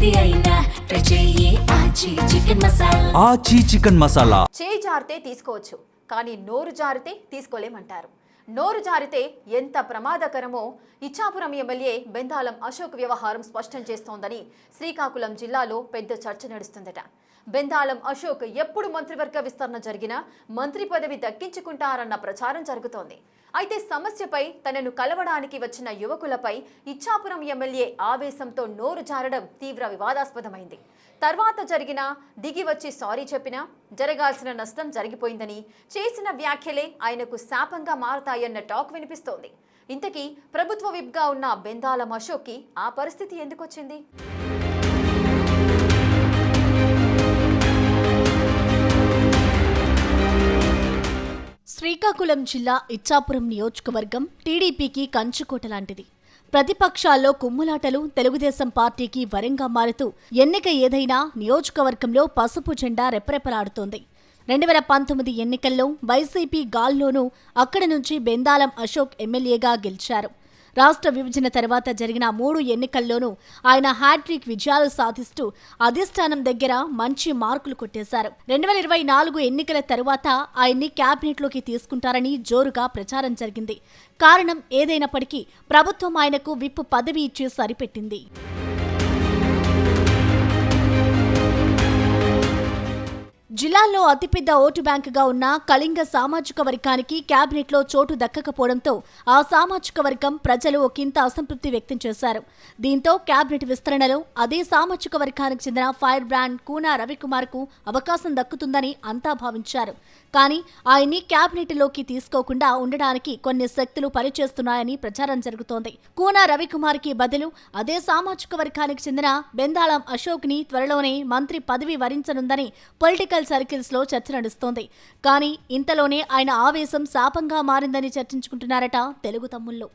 ఏది అయినా ట్రై చెయ్యి ఆచి చికెన్ మసాలా. ఆచి చికెన్ మసాలా. చేయి జారితే తీసుకోవచ్చు, కానీ నోరు జారితే తీసుకోలేమంటారు. నోరు జారితే ఎంత ప్రమాదకరమో ఇచ్చాపురం ఎమ్మెల్యే బెందాలం అశోక్ వ్యవహారం స్పష్టం చేస్తోందని శ్రీకాకుళం జిల్లాలో పెద్ద చర్చ నడుస్తుందట. బెందాలం అశోక్ ఎప్పుడు మంత్రివర్గ విస్తరణ జరిగినా మంత్రి పదవి దక్కించుకుంటారన్న ప్రచారం జరుగుతోంది. అయితే సమస్యపై తనను కలవడానికి వచ్చిన యువకులపై ఇచ్చాపురం ఎమ్మెల్యే ఆవేశంతో నోరు జారడం తీవ్ర వివాదాస్పదమైంది. తర్వాత దిగి వచ్చి సారీ చెప్పినా జరగాల్సిన నష్టం జరిగిపోయిందని, చేసిన వ్యాఖ్యలే ఆయనకు శాపంగా మారతాయన్న టాక్ వినిపిస్తోంది. ఇంతకీ ప్రభుత్వ విప్గా ఉన్న బెందాలం అశోక్కి ఆ పరిస్థితి ఎందుకొచ్చింది? శ్రీకాకుళం జిల్లా ఇచ్చాపురం నియోజకవర్గం టీడీపీకి కంచుకోట లాంటిది. ప్రతిపక్షాల్లో కుమ్ములాటలు తెలుగుదేశం పార్టీకి వరంగా మారుతూ ఎన్నిక ఏదైనా నియోజకవర్గంలో పసుపు జెండా రెపరెపలాడుతోంది. 2019 ఎన్నికల్లో వైసీపీ గాల్లోనూ అక్కడి నుంచి బెందాలం అశోక్ ఎమ్మెల్యేగా గెలిచారు. రాష్ట్ర విభజన తర్వాత జరిగిన 3 ఎన్నికల్లోనూ ఆయన హ్యాట్రిక్ విజయాలు సాధిస్తూ అధిష్టానం దగ్గర మంచి మార్కులు కొట్టేశారు. 2024 ఎన్నికల తరువాత ఆయన్ని క్యాబినెట్లోకి తీసుకుంటారని జోరుగా ప్రచారం జరిగింది. కారణం ఏదైనప్పటికీ ప్రభుత్వం ఆయనకు విప్ పదవి ఇచ్చి సరిపెట్టింది. జిల్లాలో అతిపెద్ద ఓటు బ్యాంకుగా ఉన్న కళింగ సామాజిక వర్గానికి క్యాబినెట్లో చోటు దక్కకపోవడంతో ఆ సామాజిక వర్గం ప్రజలు ఒకంత అసంతృప్తి వ్యక్తం చేశారు. దీంతో క్యాబినెట్ విస్తరణలో అదే సామాజిక వర్గానికి చెందిన ఫైర్ బ్రాండ్ కూనా రవికుమార్కు అవకాశం దక్కుతుందని అంతా భావించారు. కానీ ఆయన్ని క్యాబినెట్లోకి తీసుకోకుండా ఉండడానికి కొన్ని శక్తులు పనిచేస్తున్నాయని ప్రచారం జరుగుతోంది. కూనా రవికుమార్కి బదులు అదే సామాజిక వర్గానికి చెందిన బెందాళం అశోక్ని త్వరలోనే మంత్రి పదవి వరించనుందని పొలిటికల్ సర్కిల్స్ లో చర్చ నడుస్తోంది. కానీ ఇంతలోనే ఆయన ఆవేశం శాపంగా మారిందని చర్చించుకుంటున్నారట తెలుగు తమ్ముళ్ళు.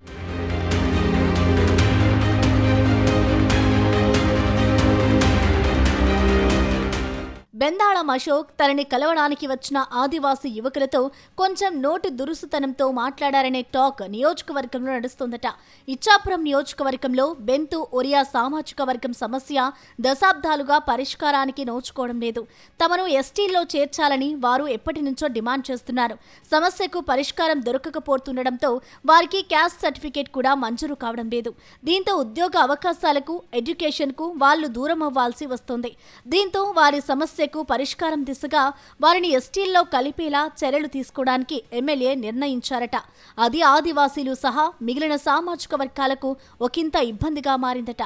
బెందాళం అశోక్ తనని కలవడానికి వచ్చిన ఆదివాసీ యువకులతో కొంచెం నోటి దురుసుతనంతో మాట్లాడారనే టాక్ నియోజకవర్గంలో నడుస్తోందట. ఇచ్చాపురం నియోజకవర్గంలో బెంతు ఒరియా సామాజిక వర్గం సమస్య దశాబ్దాలుగా పరిష్కారానికి నోచుకోవడం లేదు. తమను ఎస్టీల్లో చేర్చాలని వారు ఎప్పటి నుంచో డిమాండ్ చేస్తున్నారు. సమస్యకు పరిష్కారం దొరకకపోతుండటంతో వారికి క్యాస్ట్ సర్టిఫికేట్ కూడా మంజూరు కావడం లేదు. దీంతో ఉద్యోగ అవకాశాలకు, ఎడ్యుకేషన్కు వాళ్లు దూరం అవ్వాల్సి వస్తోంది. దీంతో వారి సమస్య పరిష్కారం దిశగా వారిని ఎస్టీల్లో కలిపేలా చర్యలు తీసుకోవడానికి ఎమ్మెల్యే నిర్ణయించారట. అది ఆదివాసీలు సహా మిగిలిన సామాజిక వర్గాలకు ఒకంత ఇబ్బందిగా మారిందట.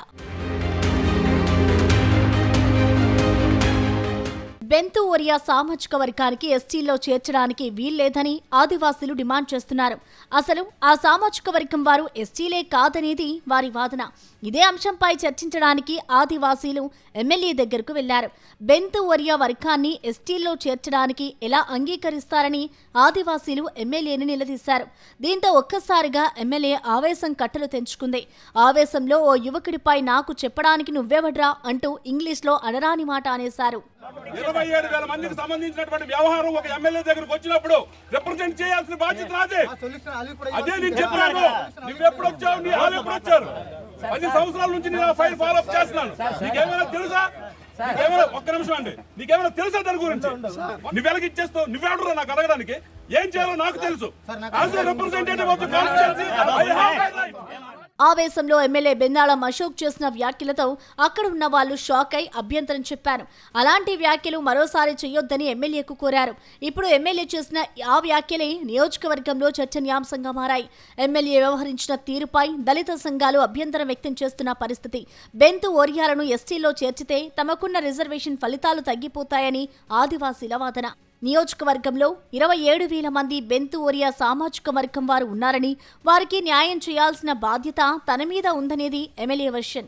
బెంతు ఒరియా సామాజిక వర్గానికి ఎస్టీల్లో చేర్చడానికి వీల్లేదని ఆదివాసీలు డిమాండ్ చేస్తున్నారు. అసలు ఆ సామాజిక వర్గం వారు ఎస్టీలే కాదనేది వారి వాదన. ఇదే అంశంపై చర్చించడానికి ఆదివాసీలు ఎమ్మెల్యే దగ్గరకు వెళ్లారు. బెంతు ఒరియా వర్గాన్ని ఎస్టీల్లో చేర్చడానికి ఎలా అంగీకరిస్తారని ఆదివాసీలు ఎమ్మెల్యేని నిలదీశారు. దీంతో ఒక్కసారిగా ఎమ్మెల్యే ఆవేశం కట్టలు తెంచుకుంది. ఆవేశంలో ఓ యువకుడిపై నాకు చెప్పడానికి నువ్వెవడ్రా అంటూ ఇంగ్లీష్లో అనరాని మాట అనేశారు. 27,000 మందికి సంబంధించినటువంటి వ్యవహారం ఒక ఎమ్మెల్యే దగ్గరకు వచ్చినప్పుడు రిప్రజెంట్ చేయాల్సిన బాధ్యత నాదే. అదే నేను చెప్పాను. నువ్వెప్పుడు వచ్చావు, నీ వాళ్ళు ఎప్పుడు వచ్చారు? 10 సంవత్సరాల నుంచి నేను ఆ ఫైల్ ఫాలో అప్ చేస్తున్నాను. నీకేమైనా తెలుసా? ఒక్క నిమిషం అండి, నీకేమైనా తెలుసా దాని గురించి? నువ్వు ఎలాగ ఇచ్చేస్తావు? నువ్వెవడరా నాకు అడగడానికి? ఏం చేయాలో నాకు తెలుసు. ఆవేశంలో ఎమ్మెల్యే బెందాళం అశోక్ చేసిన వ్యాఖ్యలతో అక్కడ ఉన్న వాళ్ళు షాక్ అయి అభ్యంతరం చెప్పారు. అలాంటి వ్యాఖ్యలు మరోసారి చేయొద్దని ఎమ్మెల్యేకు కోరారు. ఇప్పుడు ఎమ్మెల్యే చేసిన ఆ వ్యాఖ్యలే నియోజకవర్గంలో చర్చనీయాంశంగా మారాయి. ఎమ్మెల్యే వ్యవహరించిన తీరుపై దళిత సంఘాలు అభ్యంతరం వ్యక్తం చేస్తున్న పరిస్థితి. బెంతు ఓరియాలను ఎస్టీలో చేర్చితే తమకున్న రిజర్వేషన్ ఫలితాలు తగ్గిపోతాయని ఆదివాసీల వాదన. నియోజకవర్గంలో 27,000 మంది బెంతు ఒరియా సామాజిక వర్గం వారు ఉన్నారని, వారికి న్యాయం చేయాల్సిన బాధ్యత తన మీద ఉందనేది ఎమ్మెల్యే వర్షన్.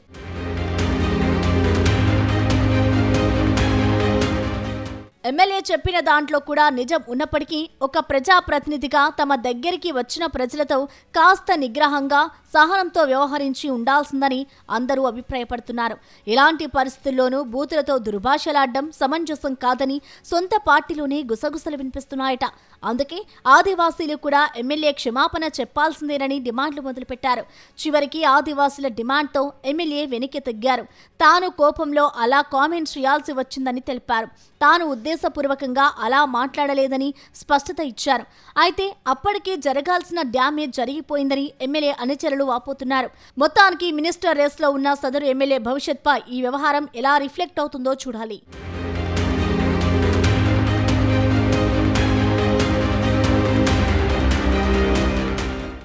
ఎమ్మెల్యే చెప్పిన దాంట్లో కూడా నిజం ఉన్నప్పటికీ ఒక ప్రజాప్రతినిధిగా తమ దగ్గరికి వచ్చిన ప్రజలతో కాస్త నిగ్రహంగా సహనంతో వ్యవహరించి ఉండాల్సిందని అందరూ అభిప్రాయపడుతున్నారు. ఇలాంటి పరిస్థితుల్లోనూ బూతులతో దుర్భాషలాడడం సమంజసం కాదని సొంత పార్టీలోనే గుసగుసలు వినిపిస్తున్నాయట. అందుకే ఆదివాసీలు కూడా ఎమ్మెల్యే క్షమాపణ చెప్పాల్సిందేనని డిమాండ్లు మొదలుపెట్టారు. చివరికి ఆదివాసుల డిమాండ్తో ఎమ్మెల్యే వెనక్కి తగ్గారు. తాను కోపంలో అలా కామెంట్ చేయాల్సి వచ్చిందని తెలిపారు. తాను ఉద్దేశపూర్వకంగా అలా మాట్లాడలేదని స్పష్టత ఇచ్చారు. అయితే అప్పటికే జరగాల్సిన డ్యామేజ్ జరిగిపోయిందని ఎమ్మెల్యే అనుచరులు వాపోతున్నారు. మొత్తానికి మినిస్టర్ రేస్లో ఉన్న సదరు ఎమ్మెల్యే భవిష్యత్పై ఈ వ్యవహారం ఎలా రిఫ్లెక్ట్ అవుతుందో చూడాలి.